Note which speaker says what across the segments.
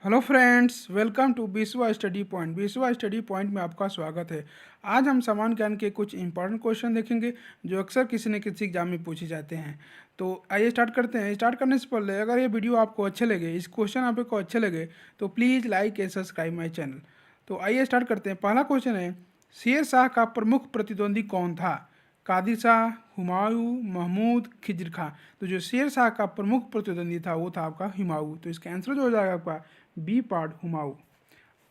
Speaker 1: Hello friends, welcome to Biswa study point. Biswa study point में आपका स्वागत है। आज हम सामान्य ज्ञान के कुछ इंपॉर्टेंट क्वेश्चन देखेंगे जो अक्सर किसी न किसी एग्जाम में पूछे जाते हैं। तो आइए स्टार्ट करते हैं। स्टार्ट करने से पहले अगर ये वीडियो आपको अच्छे लगे, इस क्वेश्चन आपको अच्छे लगे तो please like and subscribe my channel. तो आइए स्टार्ट करते हैं। पहला क्वेश्चन है, शेर शाह का प्रमुख प्रतिद्वंदी कौन था? कादिर शाह, हुमायूं, महमूद, खिज्र खां। तो जो शेर शाह का प्रमुख प्रतिद्वंदी था वो था आपका हुमायूं। तो इसका आंसर जो हो जाएगा आपका बी पार्ट हुमायूं।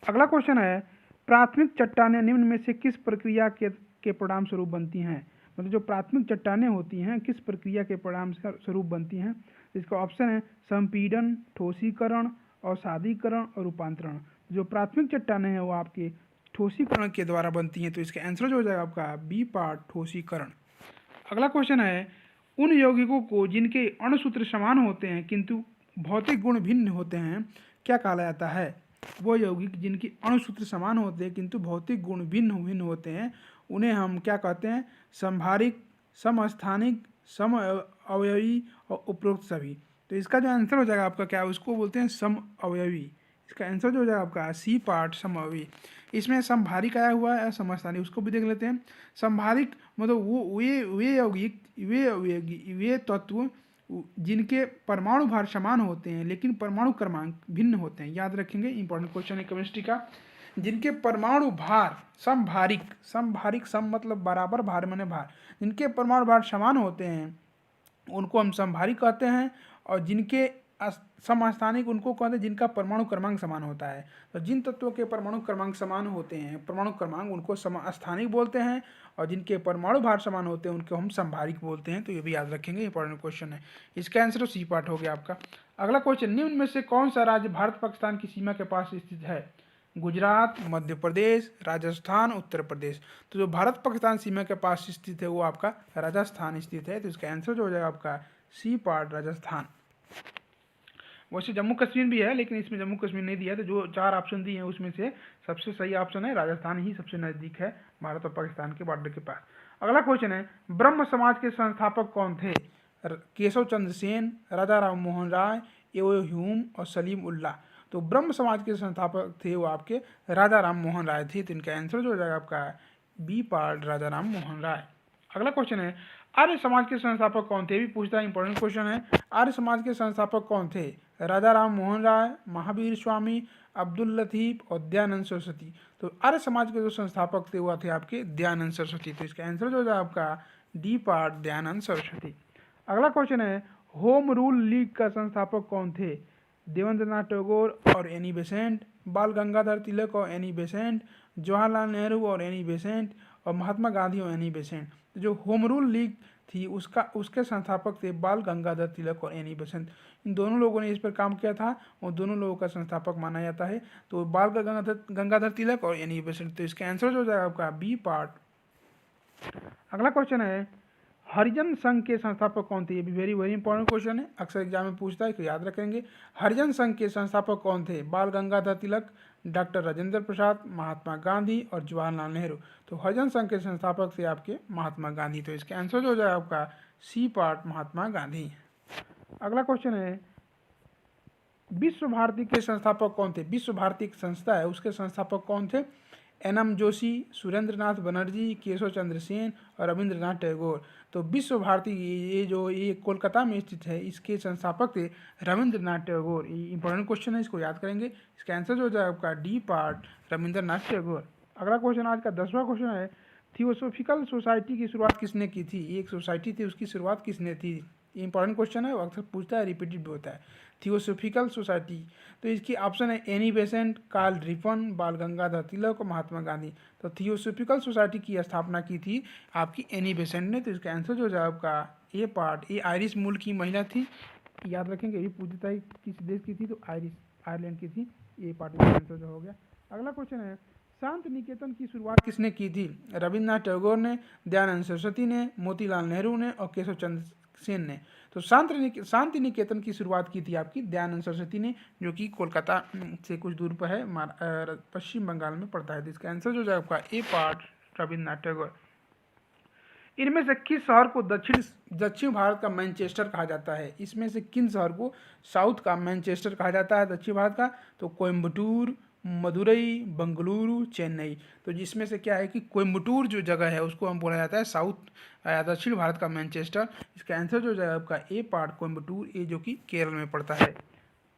Speaker 1: अगला क्वेश्चन है, प्राथमिक चट्टानें निम्न में से किस प्रक्रिया के परिणाम स्वरूप बनती हैं? मतलब जो प्राथमिक चट्टानें होती हैं किस प्रक्रिया के परिणाम स्वरूप बनती हैं? इसका ऑप्शन है संपीड़न, ठोसीकरण, अवसादीकरण और रूपांतरण। जो प्राथमिक चट्टानें हैं वो आपके ठोसीकरण के द्वारा बनती हैं। तो इसका आंसर जो हो जाएगा आपका बी पार्ट ठोसीकरण। अगला क्वेश्चन है, उन यौगिकों को जिनके अणुसूत्र समान होते हैं किंतु भौतिक गुण भिन्न होते हैं क्या कहा जाता है? वो यौगिक जिनके अणुसूत्र समान होते हैं किंतु भौतिक गुण भिन्न भिन्न होते हैं उन्हें हम क्या कहते हैं? समभारिक, समस्थानिक, सम अवयवी और उपरोक्त सभी। तो इसका जो आंसर हो जाएगा आपका क्या है? उसको बोलते हैं सम अवयवी। इसका आंसर जो हो जाएगा आपका सी पार्ट समअवयवी। इसमें समभारिक आया हुआ है, समस्थानिक, उसको भी देख लेते हैं। समभारिक मतलब वो वे यौगिक वे तत्व जिनके परमाणु भार समान होते हैं लेकिन परमाणु क्रमांक भिन्न होते हैं। याद रखेंगे, इंपॉर्टेंट क्वेश्चन है केमिस्ट्री का। जिनके परमाणु भार समभारिक, समभारिक सम मतलब बराबर, भार माने भार, जिनके परमाणु भार समान होते हैं उनको हम समभारिक कहते हैं। और जिनके समस्थानिक उनको कहते हैं जिनका परमाणु क्रमांक समान होता है। तो जिन तत्वों के परमाणु क्रमांक समान होते हैं, परमाणु क्रमांक, उनको समस्थानिक बोलते हैं। और जिनके परमाणु भार समान होते हैं उनको हम समभारिक बोलते हैं। तो ये भी याद रखेंगे, इंपॉर्टेंट क्वेश्चन है। इसका आंसर तो सी पार्ट हो गया आपका। अगला क्वेश्चन, निम्न में से कौन सा राज्य भारत पाकिस्तान की सीमा के पास स्थित है? गुजरात, मध्य प्रदेश, राजस्थान, उत्तर प्रदेश। तो जो भारत पाकिस्तान सीमा के पास स्थित है वो आपका राजस्थान स्थित है। तो इसका आंसर जो हो जाएगा आपका सी पार्ट राजस्थान। वैसे जम्मू कश्मीर भी है लेकिन इसमें जम्मू कश्मीर नहीं दिया। तो जो चार ऑप्शन दिए हैं उसमें से सबसे सही ऑप्शन है राजस्थान ही सबसे नज़दीक है भारत और पाकिस्तान के बॉर्डर के पास। अगला क्वेश्चन है, ब्रह्म समाज के संस्थापक कौन थे? केशव चंद्र सेन, राजा राम मोहन राय, एओ ह्यूम और सलीम उल्लाह। तो ब्रह्म समाज के संस्थापक थे वो आपके राजा राम मोहन राय थे। तो इनका आंसर जो हो जाएगा आपका बी पार्ट राजा राम मोहन राय। अगला क्वेश्चन है, आर्य समाज के संस्थापक कौन थे? भी पूछता है, इंपॉर्टेंट क्वेश्चन है। आर्य समाज के संस्थापक कौन थे? राजा राम मोहन राय, महावीर स्वामी, अब्दुल लतीफ और दयानंद सरस्वती। तो आर्य समाज के जो संस्थापक थे वो थे आपके दयानंद सरस्वती। तो इसका आंसर जो हो जाएगा आपका डी पार्ट दयानंद सरस्वती। अगला क्वेश्चन है, होम रूल लीग का संस्थापक कौन थे? देवेंद्रनाथ टैगोर और एनी बेसेंट, बाल गंगाधर तिलक और एनी बेसेंट, जवाहरलाल नेहरू और एनी बेसेंट और महात्मा गांधी और एनी बेसेंट। तो जो होम रूल लीग थी उसके संस्थापक थे बाल गंगाधर तिलक और एनी बेसेंट। इन दोनों लोगों ने इस पर काम किया था और दोनों लोगों का संस्थापक माना जाता है। तो बाल गंगाधर तिलक और एनी बेसेंट। तो इसका आंसर जो हो जाएगा आपका बी पार्ट। अगला क्वेश्चन है, हरिजन संघ के संस्थापक कौन थे? ये भी वेरी वेरी इंपॉर्टेंट क्वेश्चन है, अक्सर एग्जाम में पूछता है, तो याद रखेंगे। हरिजन संघ के संस्थापक कौन थे? बाल गंगाधर तिलक, डॉक्टर राजेंद्र प्रसाद, महात्मा गांधी और जवाहरलाल नेहरू। तो हरिजन संघ के संस्थापक थे आपके महात्मा गांधी। तो इसका आंसर जो हो जाएगा आपका सी पार्ट महात्मा गांधी। अगला क्वेश्चन है, विश्व भारती के संस्थापक कौन थे? विश्व भारती एक संस्था है, उसके संस्थापक कौन थे? एन.एम. जोशी, सुरेंद्रनाथ बनर्जी, केशव चंद्र सेन और रविंद्रनाथ टैगोर। तो विश्व भारती ये कोलकाता में स्थित है, इसके संस्थापक थे रविंद्रनाथ टैगोर। ये इंपॉर्टेंट क्वेश्चन है, इसको याद करेंगे। इसका आंसर जो हो जाएगा आपका डी पार्ट रविंद्रनाथ टैगोर। अगला क्वेश्चन आज का 10वां क्वेश्चन है, थियोसोफिकल सोसाइटी की शुरुआत किसने की थी? एक सोसाइटी थी, उसकी शुरुआत किसने थी? ये इंपॉर्टेंट क्वेश्चन है, अक्सर पूछता है, रिपीटेड भी होता है। थियोसोफिकल सोसाइटी, तो इसकी ऑप्शन है एनी बेसेंट, कार्ल रिपन, बाल गंगाधर तिलक और महात्मा गांधी। तो थियोसोफिकल सोसाइटी की स्थापना की थी आपकी एनी बेसेंट ने। तो इसका आंसर जो हो जाएगा आपका ए पार्ट। ये आयरिश मूल की महिला थी, याद रखेंगे। ये पूछता है किस देश की थी, तो आयरलैंड की थी। ए पार्ट का आंसर जो हो गया। अगला क्वेश्चन है, शांत निकेतन की शुरुआत किसने की थी? रविन्द्रनाथ टैगोर ने, दयानंद सरस्वती ने, मोतीलाल नेहरू ने और केशव चंद्र सेन ने। तो शांति निकेतन की शुरुआत की थी आपकी दयानंद सरस्वती ने, जो कि कोलकाता से कुछ दूर पर है, पश्चिम बंगाल में पड़ता है। तो इसका आंसर जो है आपका ए पार्ट रविन्द्रनाथ टैगोर। इनमें से किस शहर को दक्षिण दक्षिण भारत का मैनचेस्टर कहा जाता है? इसमें से किन शहर को साउथ का मैनचेस्टर कहा जाता है दक्षिण भारत का? तो कोयम्बटूर, मदुरई, बंगलुरु, चेन्नई। तो जिसमें से क्या है कि कोयम्बटूर जो जगह है उसको हम बोला जाता है साउथ दक्षिण भारत का मैनचेस्टर। इसका आंसर जो जाएगा आपका ए पार्ट कोयम्बटूर, ए जो कि केरल में पड़ता है।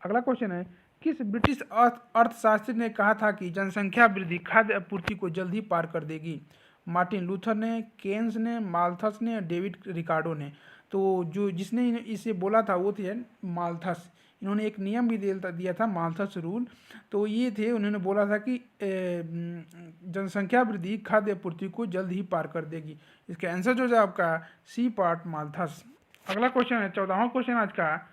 Speaker 1: अगला क्वेश्चन है, किस ब्रिटिश अर्थशास्त्री ने कहा था कि जनसंख्या वृद्धि खाद्य आपूर्ति को जल्द ही पार कर देगी? मार्टिन लूथर ने, केन्स ने, माल्थस ने, डेविड रिकार्डो ने। तो जो जिसने इसे बोला था वो थे माल्थस। इन्होंने एक नियम भी दिया था माल्थस रूल। तो ये थे, उन्होंने बोला था कि जनसंख्या वृद्धि खाद्य आपूर्ति को जल्द ही पार कर देगी। इसका आंसर जो है आपका सी पार्ट माल्थस। अगला क्वेश्चन है 14वां क्वेश्चन आज का,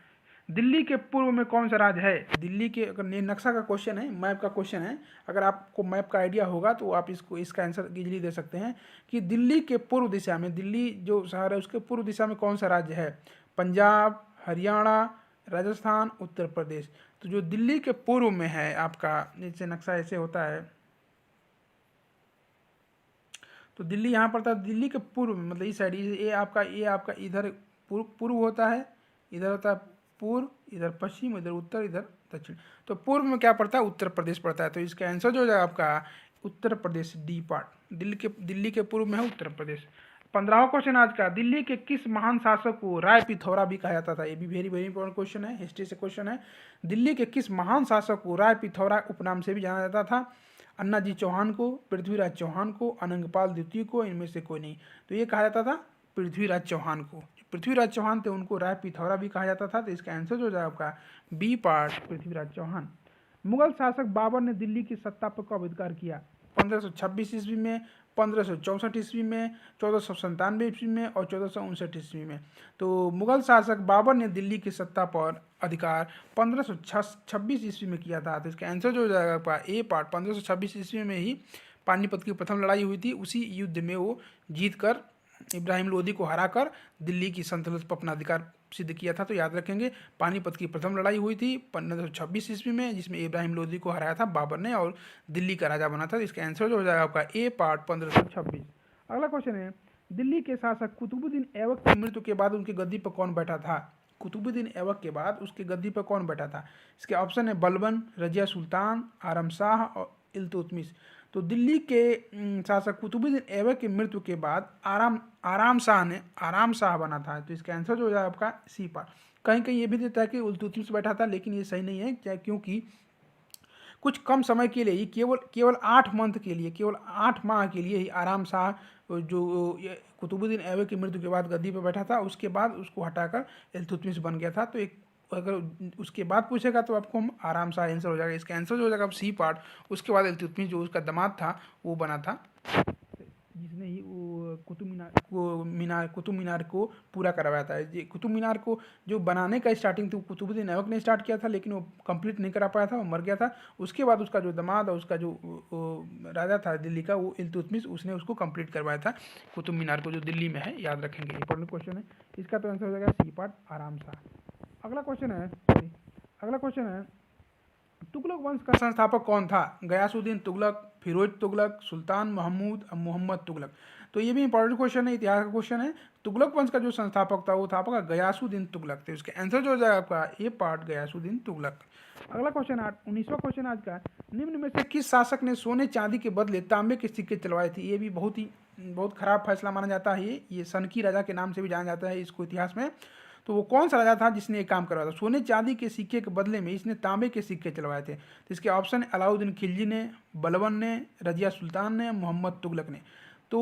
Speaker 1: दिल्ली के पूर्व में कौन सा राज्य है? दिल्ली के, अगर नक्शा का क्वेश्चन है, मैप का क्वेश्चन है, अगर आपको मैप का आइडिया होगा तो आप इसका आंसर इजीली दे सकते हैं कि दिल्ली के पूर्व दिशा में, दिल्ली जो शहर है उसके पूर्व दिशा में कौन सा राज्य है? पंजाब, हरियाणा, राजस्थान, उत्तर प्रदेश। तो जो दिल्ली के पूर्व में है आपका, नीचे नक्शा ऐसे होता है, तो दिल्ली यहाँ पड़ता है दिल्ली के पूर्व में, मतलब इस साइड, ये आपका इधर पूर्व होता है, इधर होता है पूर्व, इधर पश्चिम, इधर उत्तर, इधर दक्षिण। तो पूर्व में क्या पड़ता है? उत्तर प्रदेश पड़ता है। तो इसका आंसर जो हो जाएगा आपका उत्तर प्रदेश, डी पार्ट। दिल्ली के पूर्व में है उत्तर प्रदेश। 15वां क्वेश्चन आज का, दिल्ली के किस महान शासक को राय पिथौरा भी कहा जाता था? ये भी वेरी वेरी इंपॉर्टेंट क्वेश्चन है, हिस्ट्री से क्वेश्चन है। दिल्ली के किस महान शासक को राय पिथौरा उपनाम से भी जाना जाता था? अन्नाजी चौहान को, पृथ्वीराज चौहान को, अनंगपाल द्वितीय को, इनमें से कोई नहीं। तो ये कहा जाता था पृथ्वीराज चौहान को। पृथ्वीराज चौहान थे, उनको राय पिथौरा भी कहा जाता था। तो इसका आंसर जो जाएगा आपका बी पार्ट, पृथ्वीराज चौहान। मुगल शासक बाबर ने दिल्ली की सत्ता पर कब अधिकार किया? 1526 ईस्वी में, 1564 ईस्वी में, 1497 ईस्वी में और 1459 ईस्वी में। तो मुगल शासक बाबर ने दिल्ली की सत्ता पर अधिकार 1526 ईस्वी में किया था। तो इसका आंसर जो हो जाएगा आपका ए पार्ट, 1526 ईस्वी में ही पानीपत की प्रथम लड़ाई हुई थी। उसी युद्ध में वो जीत कर, इब्राहिम लोदी को हराकर दिल्ली की सल्तनत पर अपना अधिकार सिद्ध किया था। तो याद रखेंगे, पानीपत की प्रथम लड़ाई हुई थी 1526 ईस्वी में, जिसमें इब्राहिम लोदी को हराया था बाबर ने और दिल्ली का राजा बना था। तो इसका आंसर जो हो जाएगा आपका ए पार्ट 1526। अगला क्वेश्चन है, दिल्ली के शासक कुतुबुद्दीन ऐबक की मृत्यु के बाद उनकी गद्दी पर कौन बैठा था? कुतुबुद्दीन ऐबक के बाद उसकी गद्दी पर कौन बैठा था? इसके ऑप्शन है बलबन, रजिया सुल्तान, आरम शाह और इल्तुतमिश। तो दिल्ली के शासक कुतुबुद्दीन ऐबक की मृत्यु के बाद आराम शाह बना था। तो इसका आंसर जो हो जाएगा आपका सी पार्ट। कहीं कहीं ये भी देता है कि इल्तुतमिश बैठा था, लेकिन ये सही नहीं है, क्या, क्योंकि कुछ कम समय के लिए ही, केवल 8 मंथ के लिए, केवल 8 माह के लिए ही आराम शाह जो कुतुबुद्दीन ऐबक की मृत्यु के बाद गद्दी पर बैठा था, उसके बाद उसको हटाकर इल्तुतमिश बन गया था। तो एक, अगर उसके बाद पूछेगा तो आपको हम आराम शाह आंसर हो जाएगा। इसका आंसर जो हो जाएगा सी पार्ट। उसके बाद इल्तुतमिश जो उसका दामाद था वो बना था, जिसने ही वो कुतुब मीनार को पूरा करवाया था। ये कुतुब मीनार को जो बनाने का स्टार्टिंग थी कुतुबुद्दीन ऐबक ने स्टार्ट किया था, लेकिन वो कंप्लीट नहीं करा पाया था, वो मर गया था। उसके बाद उसका जो दामाद और उसका जो राजा था दिल्ली का, वो इल्तुतमिश, उसने उसको कंप्लीट करवाया था कुतुब मीनार को, जो दिल्ली में है। याद रखेंगे, इंपॉर्टेंट क्वेश्चन है। इसका तो आंसर हो जाएगा सी पार्ट, आराम शाह। अगला क्वेश्चन है, तुगलक वंश का संस्थापक कौन था? गयासुद्दीन तुगलक, फिरोज तुगलक, सुल्तान महमूद, मोहम्मद तुगलक। तो ये भी इंपॉर्टेंट क्वेश्चन है, इतिहास का क्वेश्चन है। तुगलक वंश का जो संस्थापक था वो था आपका गयासुद्दीन तुगलक। तो इसका आंसर जो हो जाएगा आपका ए पार्ट, गयासुद्दीन तुगलक। अगला क्वेश्चन 19वां क्वेश्चन आज का, निम्न में से किस शासक ने सोने चांदी के बदले तांबे के सिक्के चलवाए थे? ये भी बहुत खराब फैसला माना जाता है। ये सनकी राजा के नाम से भी जाना जाता है इसको इतिहास में। तो वो कौन सा राजा था जिसने ये काम करवाया था? सोने चांदी के सिक्के के बदले में इसने तांबे के सिक्के चलवाए थे। तो इसके ऑप्शन है अलाउद्दीन खिलजी ने, बलबन ने, रजिया सुल्तान ने, मोहम्मद तुगलक ने। तो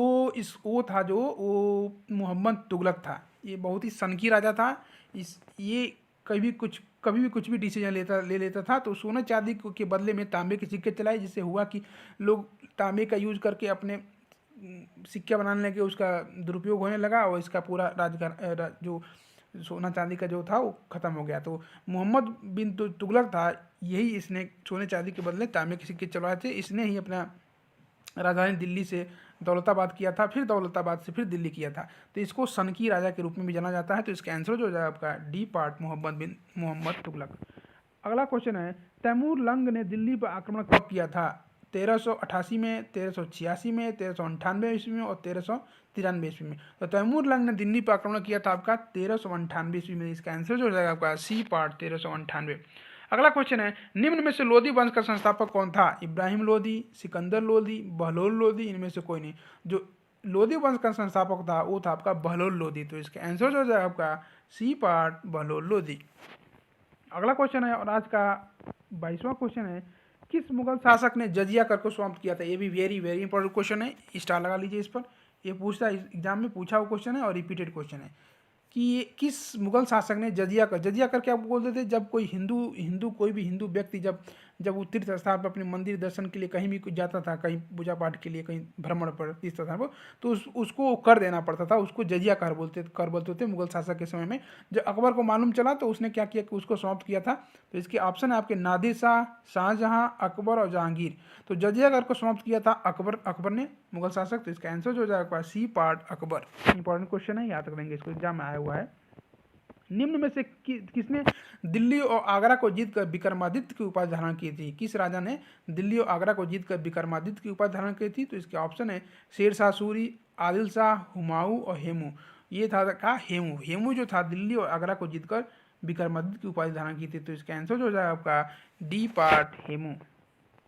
Speaker 1: वो था जो वो मोहम्मद तुगलक था। ये बहुत ही सनकी राजा था। ये कभी भी कुछ भी डिसीजन ले लेता था। तो सोने चांदी के बदले में तांबे के सिक्के चलाए, जिससे हुआ कि लोग तांबे का यूज करके अपने सिक्के बनाने लगे, उसका दुरुपयोग होने लगा और इसका पूरा जो सोना चांदी का जो था वो ख़त्म हो गया। तो मोहम्मद बिन तुगलक था, यही इसने सोने चांदी के बदले तांबे के सिक्के चलवाए थे। इसने ही अपना राजधानी दिल्ली से दौलताबाद किया था, फिर दौलताबाद से फिर दिल्ली किया था। तो इसको सनकी राजा के रूप में भी जाना जाता है। तो इसका आंसर जो हो जाएगा आपका डी पार्ट, मोहम्मद तुगलक। अगला क्वेश्चन है, तैमूर लंग ने दिल्ली पर आक्रमण कब किया था? 1388 में, 1386 में, 1398 ईस्वी में और 1393 ईस्वी में। तो तैमूर लंग ने दिल्ली पर आक्रमण किया था आपका 1398 ईस्वी में। इसका आंसर जो हो जाएगा आपका सी पार्ट 1398। अगला क्वेश्चन है, निम्न में से लोधी वंश का संस्थापक कौन था? इब्राहिम लोधी, सिकंदर लोधी, बहलोल लोधी, इनमें से कोई नहीं। जो लोधी वंश का संस्थापक था वो था आपका बहलोल लोधी। तो इसका आंसर जो हो जाएगा आपका सी पार्ट बहलोल लोधी। अगला क्वेश्चन है और आज का 22वां क्वेश्चन है, किस मुगल शासक ने जजिया कर को समाप्त किया था? ये भी वेरी वेरी इंपॉर्टेंट क्वेश्चन है, स्टार लगा लीजिए इस पर। ये पूछता है, एग्जाम में पूछा हुआ क्वेश्चन है और रिपीटेड क्वेश्चन है कि ये किस मुगल शासक ने जजिया कर क्या बोलते थे? जब कोई हिंदू कोई भी हिंदू व्यक्ति जब वो तीर्थ स्थान पर अपने मंदिर दर्शन के लिए कहीं भी जाता था, कहीं पूजा पाठ के लिए, कहीं भ्रमण पर तीर्थ स्थान पर, तो उसको कर देना पड़ता था। उसको जजिया कर बोलते थे मुगल शासक के समय में। जब अकबर को मालूम चला तो उसने क्या किया कि उसको समाप्त किया था। तो इसके ऑप्शन है आपके नादिर शाह, शाहजहां, अकबर और जहांगीर। तो जजिया कर को समाप्त किया था अकबर ने, मुगल शासक। तो इसका आंसर जो हो जाएगा C part Akbar. Important question है, याद करेंगे, इसको एग्जाम में आया हुआ है। निम्न में से किसने दिल्ली और आगरा को जीतकर विक्रमादित्य की उपाधि धारण की थी? किस राजा ने दिल्ली और आगरा को जीतकर विक्रमादित्य की उपाधि धारण की थी? तो इसके ऑप्शन है शेर शाह सूरी, आदिल शाह, हुमायूं और हेमू। ये था कहा हेमू जो था दिल्ली और आगरा को जीतकर विक्रमादित्य की उपाधि धारण की थी। तो इसका आंसर जो हो जाएगा आपका डी पार्ट हेमू।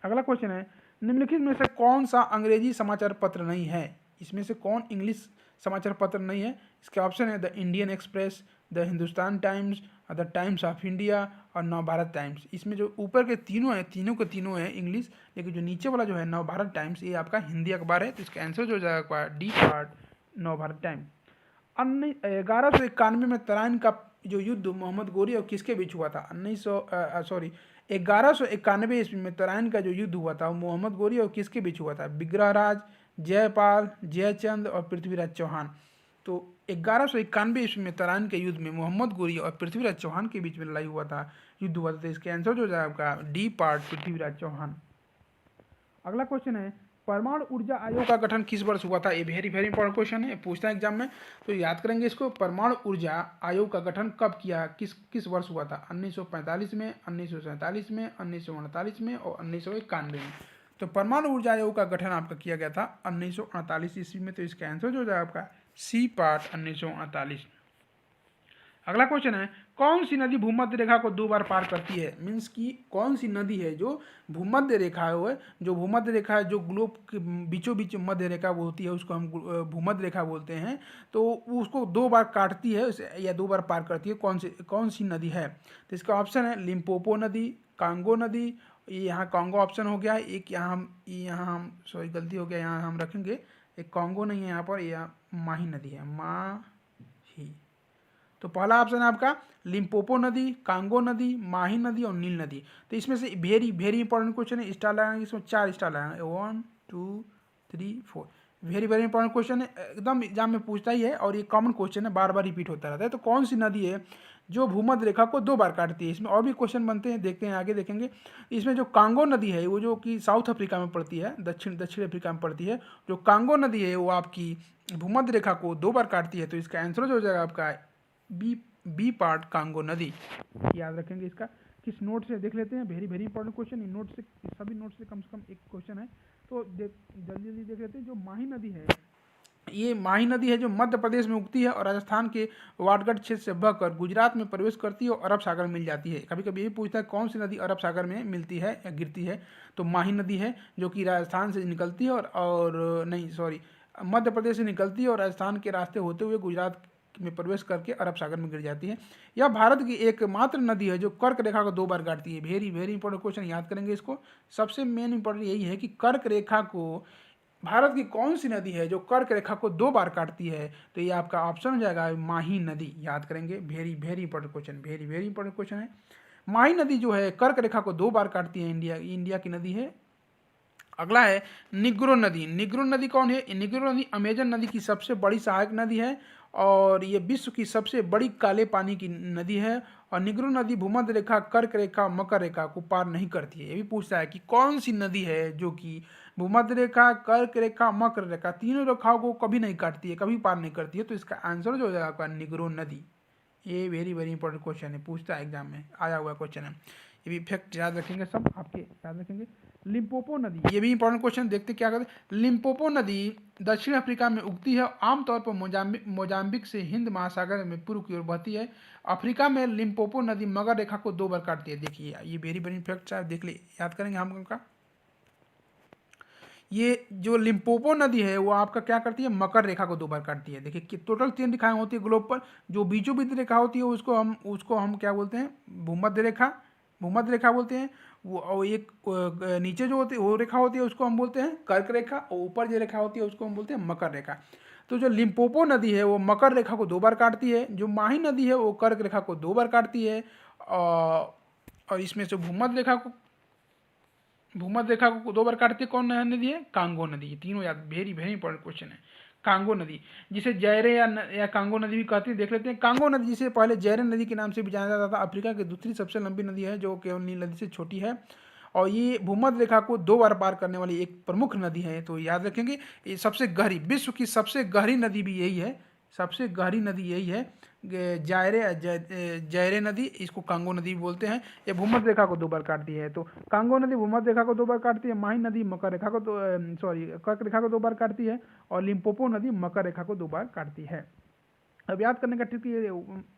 Speaker 1: अगला क्वेश्चन है, निम्नलिखित में से कौन सा अंग्रेजी समाचार पत्र नहीं है? इसमें से कौन इंग्लिश समाचार पत्र नहीं है? इसके ऑप्शन है the Indian express, the Hindustan times, the times of India और नवभारत टाइम्स। इसमें जो ऊपर के तीनों हैं, तीनों के तीनों हैं इंग्लिश, लेकिन जो नीचे वाला जो है नवभारत टाइम्स, ये आपका हिंदी अखबार है। तो इसका आंसर जो हो जाएगा डी पार्ट नवभारत टाइम्स। 1191 में तराइन का जो युद्ध मोहम्मद गोरी और किसके बीच हुआ था? 1191 ईस्वी में तराइन का जो युद्ध हुआ था वो मोहम्मद गोरी और किसके बीच हुआ था? विग्रहराज, जयपाल, जयचंद और पृथ्वीराज चौहान। तो 1191 ईस्वी में तराइन के युद्ध में मोहम्मद गोरी और पृथ्वीराज चौहान के बीच में लड़ाई हुआ था, युद्ध हुआ था। तो इसके आंसर जो हो जाएगा आपका डी पार्ट पृथ्वीराज चौहान। अगला क्वेश्चन है, परमाणु ऊर्जा आयोग का गठन किस वर्ष हुआ था? ये वेरी वेरी इंपॉर्टेंट क्वेश्चन है, पूछता है एग्जाम में, तो याद करेंगे इसको। परमाणु ऊर्जा आयोग का गठन कब किया, किस वर्ष हुआ था? 1945 में, 1947 में, 1948 में और 1991 में। तो परमाणु ऊर्जा आयोग का गठन आपका किया गया था 1948 ईस्वी में। तो इसका आंसर जो हो जाएगा आपका सी पार्ट 1948। अगला क्वेश्चन है, कौन सी नदी भूमध्य रेखा को 2 बार पार करती है? मीन्स की कौन सी नदी है जो भूमध्य रेखा है, जो भूमध्य रेखा है, जो ग्लोब के बीचों बीच मध्य रेखा वो होती है, उसको हम भूमध्य रेखा बोलते हैं। तो उसको 2 बार काटती है या 2 बार पार करती है, कौन सी नदी है? तो इसका ऑप्शन है लिम्पोपो नदी, कांगो नदी, ये यहाँ कांगो ऑप्शन हो गया है, एक यहाँ हम सॉरी गलती हो गया, यहाँ हम रखेंगे एक कांगो नहीं है यहाँ पर, यह माही नदी है, माही। तो पहला ऑप्शन है आपका लिम्पोपो नदी, कांगो नदी, माही नदी और नील नदी। तो इसमें से वेरी वेरी इंपॉर्टेंट क्वेश्चन है, स्टार लगाएंगे, इसमें 4 स्टार लगाएंगे, 1 2 3 4। वेरी वेरी इंपॉर्टेंट क्वेश्चन है, एकदम एग्जाम में पूछता ही है और ये कॉमन क्वेश्चन है, बार बार रिपीट होता रहता है। तो कौन सी नदी है जो भूमध्य रेखा को 2 बार काटती है? इसमें और भी क्वेश्चन बनते हैं, देखते हैं आगे देखेंगे। इसमें जो कांगो नदी है वो जो कि साउथ अफ्रीका में पड़ती है, दक्षिण अफ्रीका में पड़ती है, जो कांगो नदी है वो आपकी भूमध्य रेखा को 2 बार काटती है। तो इसका आंसर जो हो जाएगा आपका बी पार्ट कांगो नदी। याद रखेंगे इसका। किस नोट से देख लेते हैं, very very important question. In note से, सभी नोट से कम एक क्वेश्चन है, तो जल्दी जल्दी देख लेते हैं। जो माही नदी है, ये माही नदी है जो मध्य प्रदेश में उगती है और राजस्थान के वाटगढ़ क्षेत्र से बहकर गुजरात में प्रवेश करती है और अरब सागर में मिल जाती है। कभी कभी ये पूछता है कौन सी नदी अरब सागर में मिलती है या गिरती है? तो माही नदी है जो कि राजस्थान से निकलती है और नहीं सॉरी मध्य प्रदेश से निकलती है और राजस्थान के रास्ते होते हुए गुजरात में प्रवेश करके अरब सागर में गिर जाती है। यह भारत की एकमात्र नदी है जो कर्क रेखा को 2 बार काटती है। वेरी वेरी इंपॉर्टेंट क्वेश्चन, याद करेंगे इसको। सबसे मेन इंपॉर्टेंट यही है कि कर्क रेखा को, भारत की कौन सी नदी है जो कर्क रेखा को 2 बार काटती है? तो ये आपका ऑप्शन हो जाएगा माही नदी। याद करेंगे, very very important question, very very important question है। माही नदी जो है कर्क रेखा को 2 बार काटती है, इंडिया की नदी है। अगला है निग्रो नदी। निग्रो नदी कौन है? निग्रो नदी अमेजन नदी की सबसे बड़ी सहायक नदी है और ये विश्व की सबसे बड़ी काले पानी की नदी है। और निग्रो नदी भूमध्य रेखा, कर्क रेखा, मकर रेखा को पार नहीं करती है। ये भी पूछता है कि कौन सी नदी है जो कि भूमध्य रेखा, कर्क रेखा, मकर रेखा, तीनों रेखाओं को कभी नहीं काटती है, कभी पार नहीं करती है। तो इसका आंसर जो हो जाएगा आपका निग्रो नदी। ये वेरी वेरी इंपॉर्टेंट क्वेश्चन है, पूछता है एग्जाम में, आया हुआ क्वेश्चन है। ये भी फैक्ट याद रखेंगे, सब आपके याद रखेंगे। लिम्पोपो नदी, ये भी इंपॉर्टेंट क्वेश्चन, देखते क्या करते हैं। लिम्पोपो नदी दक्षिण अफ्रीका में उगती है, आमतौर पर मोजाम्बिक से हिंद महासागर में पूर्व की ओर बहती है। अफ्रीका में लिम्पोपो नदी मगर रेखा को 2 बार काटती है। देखिए ये वेरी वेरी फैक्ट है, देख लिए, याद करेंगे हम उनका। ये जो लिम्पोपो नदी है वो आपका क्या करती है, मकर रेखा को 2 बार काटती है। देखिए कि टोटल 3 रेखाएं होती है ग्लोब पर, जो बीचों बीच रेखा होती है उसको हम क्या बोलते हैं, भूमध्य रेखा, भूमध्य रेखा बोलते हैं। वो और एक नीचे जो होती है वो रेखा होती है उसको हम बोलते हैं कर्क रेखा, और ऊपर जो रेखा होती है उसको हम बोलते हैं मकर रेखा। तो जो लिम्पोपो नदी है वो मकर रेखा को 2 बार काटती है, जो माही नदी है वो कर्क रेखा को 2 बार काटती है, और इसमें से भूमध्य रेखा को 2 बार काटती है कौन नदी है, कांगो नदी। ये तीनों याद, वेरी वेरी इंपॉर्टेंट क्वेश्चन है। कांगो नदी, जिसे जैरे या कांगो नदी भी कहते हैं, देख लेते हैं। कांगो नदी जिसे पहले जैरे नदी के नाम से भी जाना जाता था, अफ्रीका की दूसरी सबसे लंबी नदी है जो केवल नील नदी से छोटी है, और ये भूमध्य रेखा को 2 बार पार करने वाली एक प्रमुख नदी है। तो याद रखेंगे, ये सबसे गहरी, विश्व की सबसे गहरी नदी भी यही है, सबसे गहरी नदी यही है, जायरे नदी, इसको कांगो नदी भी बोलते हैं। ये भूमध्य रेखा को 2 बार काटती है। तो कांगो नदी भूमध्य रेखा को 2 बार काटती है, माही नदी मकर रेखा को कर्क रेखा को 2 बार काटती है, और लिम्पोपो नदी मकर रेखा को 2 बार काटती है। अब याद करने का ट्रिक ये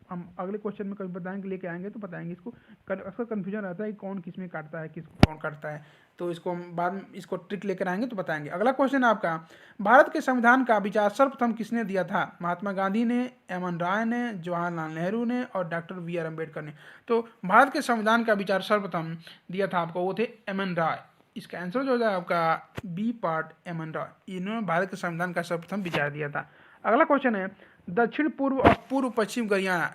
Speaker 1: हम अगले क्वेश्चन में कभी बताएंगे, लेके आएंगे तो बताएंगे इसको। अक्सर कन्फ्यूजन रहता है कि कौन किस में काटता है, किसको कौन काटता है, तो इसको हम बाद में इसको ट्रिक लेकर आएंगे तो बताएंगे। अगला क्वेश्चन है आपका, भारत के संविधान का विचार सर्वप्रथम किसने दिया था? महात्मा गांधी ने, एम.एन. राय ने, जवाहरलाल नेहरू ने, और डॉक्टर बी.आर. अम्बेडकर ने। तो भारत के संविधान का विचार सर्वप्रथम दिया था आपको, वो थे एम.एन. राय। इसका आंसर जो हो जाएगा आपका बी पार्ट, एम.एन. राय। इन्होंने भारत के संविधान का सर्वप्रथम विचार दिया था। अगला क्वेश्चन है, दक्षिण पूर्व और पूर्व पश्चिम गरियाना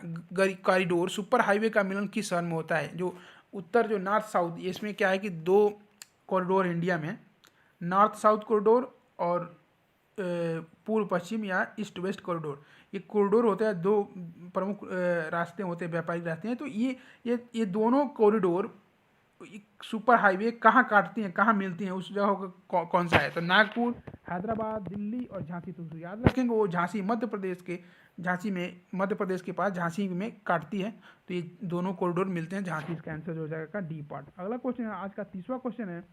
Speaker 1: कॉरिडोर सुपर हाईवे का मिलन किस शहर में होता है? जो उत्तर, जो नॉर्थ साउथ, इसमें क्या है कि 2 कॉरिडोर इंडिया में, नॉर्थ साउथ कॉरिडोर और पूर्व पश्चिम या ईस्ट वेस्ट कॉरिडोर, ये कॉरिडोर होते हैं, 2 प्रमुख रास्ते होते हैं, व्यापारिक रास्ते हैं। तो ये दोनों कॉरिडोर सुपर हाईवे कहाँ काटती हैं, कहाँ मिलती हैं, उस जगह का कौन सा है? तो नागपुर, हैदराबाद, दिल्ली और झांसी। तो याद रखेंगे वो झांसी, मध्य प्रदेश के, झांसी में, मध्य प्रदेश के पास झांसी में काटती है। तो ये दोनों कॉरिडोर मिलते हैं झांसी, इसका आंसर हो जाएगा डी पार्ट। अगला क्वेश्चन है आज का 30वां क्वेश्चन है,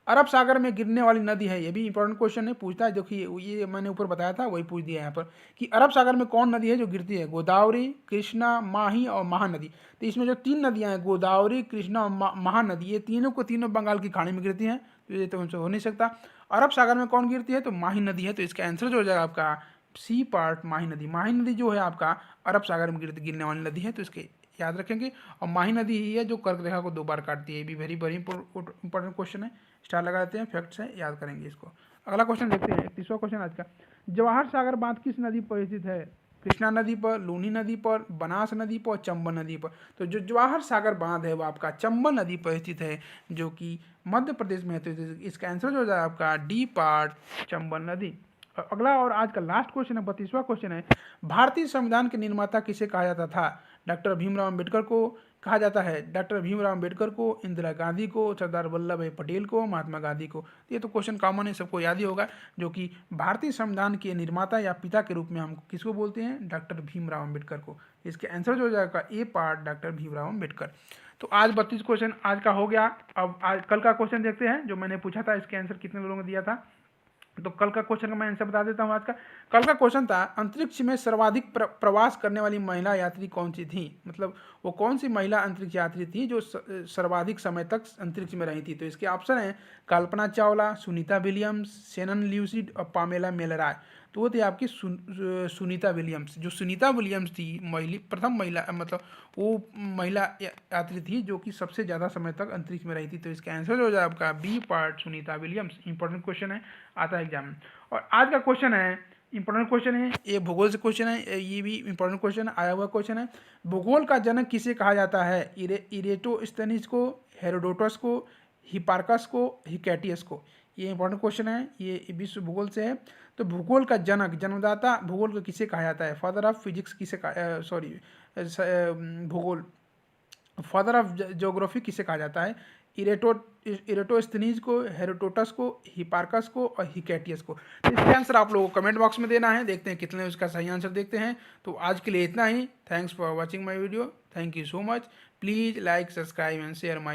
Speaker 1: अरब सागर में गिरने वाली नदी है, ये भी इंपॉर्टेंट क्वेश्चन है, पूछता है। देखिए ये मैंने ऊपर बताया था, वही पूछ दिया यहाँ पर कि अरब सागर में कौन नदी है जो गिरती है? गोदावरी, कृष्णा, माही और महानदी। तो इसमें जो 3 नदियाँ हैं, गोदावरी, कृष्णा और महानदी, ये तीनों को तीनों बंगाल की खाड़ी में गिरती हैं। तो ये तो हमसे हो नहीं सकता। अरब सागर में कौन गिरती है? तो माही नदी है। तो इसका आंसर जो हो जाएगा आपका सी पार्ट, माही नदी। माही नदी जो है आपका अरब सागर में गिरने वाली नदी है, तो इसके याद रखेंगे। और माही नदी ही है जो कर्क रेखा को 2 बार काटती है। ये भी वेरी वेरी इंपॉर्टेंट क्वेश्चन है, स्टार लगा देते हैं, फैक्ट्स है, याद करेंगे इसको। अगला क्वेश्चन देखते हैं, 31वां क्वेश्चन आज का, जवाहर सागर बांध किस नदी पर स्थित है? कृष्णा नदी पर, लूनी नदी पर, बनास नदी पर, चंबल नदी पर। तो जो जवाहर सागर बांध है वो आपका चंबल नदी पर स्थित है, जो कि मध्य प्रदेश में है। तो इसका आंसर जो हो जाएगा आपका डी पार्ट, चंबल नदी। अगला और आज का लास्ट क्वेश्चन है, 32वां क्वेश्चन है, भारतीय संविधान के निर्माता किसे कहा जाता था? डॉक्टर भीमराव अम्बेडकर को कहा जाता है, डॉक्टर भीमराव अम्बेडकर को, इंदिरा गांधी को, सरदार वल्लभ भाई पटेल को, महात्मा गांधी को। ये तो क्वेश्चन कॉमन है, सबको याद ही होगा, जो कि भारतीय संविधान के निर्माता या पिता के रूप में हम किसको बोलते हैं? डॉक्टर भीमराव अम्बेडकर को। इसके आंसर जो हो जाएगा ए पार्ट, डॉक्टर भीमराव अम्बेडकर। तो आज 32 क्वेश्चन आज का हो गया। अब आज कल का क्वेश्चन देखते हैं, जो मैंने पूछा था, इसके आंसर कितने लोगों ने दिया था। तो कल का क्वेश्चन का मैं आंसर बता देता हूँ आज का। कल का क्वेश्चन था, अंतरिक्ष में सर्वाधिक प्रवास करने वाली महिला यात्री कौन सी थी? मतलब वो कौन सी महिला अंतरिक्ष यात्री थी जो सर्वाधिक समय तक अंतरिक्ष में रही थी? तो इसके ऑप्शन है Kalpana Chawla, Sunita Williams, Shannon Lucid और पामेला मेलरॉय। तो वो थी आपकी सुनीता विलियम्स। जो सुनीता विलियम्स थी, प्रथम महिला, मतलब वो महिला यात्री थी जो कि सबसे ज़्यादा समय तक अंतरिक्ष में रही थी। तो इसका आंसर हो जाए आपका B part, Sunita Williams. Important question है, आता है एग्जाम में। और आज का क्वेश्चन है, इंपॉर्टेंट क्वेश्चन है, ये भूगोल से क्वेश्चन है, ये भी इंपॉर्टेंट क्वेश्चन आया हुआ क्वेश्चन है। भूगोल का जनक किसे कहा जाता है? इरेटोस्थेनीज को, हेरोडोटस को, हिपार्कस को, हिकैटियस को। ये इंपॉर्टेंट क्वेश्चन है, ये विश्व भूगोल से है। तो भूगोल का जनक, जन्मदाता भूगोल को किसे कहा जाता है? फादर ऑफ फिजिक्स किसे भूगोल, फादर ऑफ ज्योग्राफी किसे कहा जाता है? इरेटोस्थनीज को, हेरोडोटस को, हिपार्कस को और हिकैटियस को। तो इसका आंसर आप लोगों को कमेंट बॉक्स में देना है। देखते हैं कितने उसका सही आंसर देखते हैं। तो आज के लिए इतना ही। Thanks for watching my video. Thank you so much. Please like, subscribe and share my